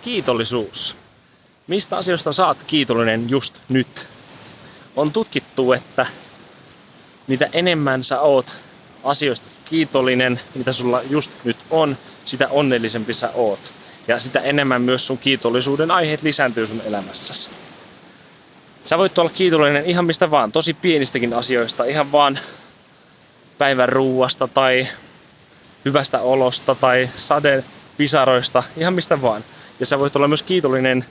Kiitollisuus. Mistä asioista saat kiitollinen just nyt? On tutkittu, että mitä enemmän sä oot asioista kiitollinen, mitä sulla just nyt on, sitä onnellisempi sä oot. Ja sitä enemmän myös sun kiitollisuuden aiheet lisääntyy sun elämässäsi. Sä voit olla kiitollinen ihan mistä vaan, tosi pienistäkin asioista, ihan vaan päivän ruuasta tai hyvästä olosta tai sadepisaroista, ihan mistä vaan. Ja sä voit olla myös kiitollinen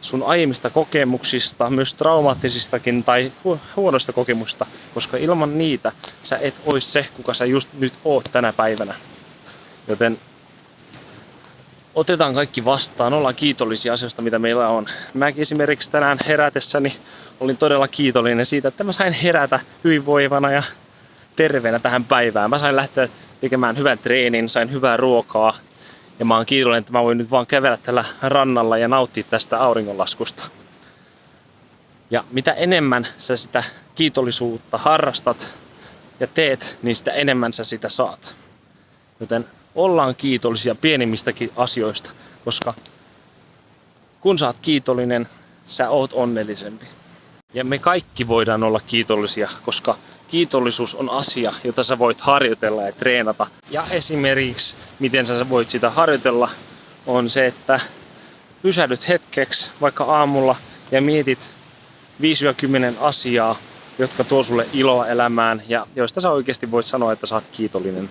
sun aiemmista kokemuksista, myös traumaattisistakin tai huonoista kokemuksista, koska ilman niitä sä et ois se, kuka sä just nyt oot tänä päivänä. Joten otetaan kaikki vastaan, ollaan kiitollisia asioista, mitä meillä on. Mäkin esimerkiksi tänään herätessäni olin todella kiitollinen siitä, että mä sain herätä hyvinvoivana ja terveenä tähän päivään. Mä sain lähteä tekemään hyvän treenin, sain hyvää ruokaa. Ja mä oon kiitollinen, että mä voin nyt vaan kävellä tällä rannalla ja nauttia tästä auringonlaskusta. Ja mitä enemmän sä sitä kiitollisuutta harrastat ja teet, niin sitä enemmän sä sitä saat. Joten ollaan kiitollisia pienimmistäkin asioista, koska kun sä oot kiitollinen, sä oot onnellisempi. Ja me kaikki voidaan olla kiitollisia, koska kiitollisuus on asia, jota sä voit harjoitella ja treenata. Ja esimerkiksi, miten sä voit sitä harjoitella, on se, että pysähdyt hetkeksi vaikka aamulla ja mietit 5-10 asiaa, jotka tuo sulle iloa elämään ja joista sä oikeasti voit sanoa, että sä oot kiitollinen.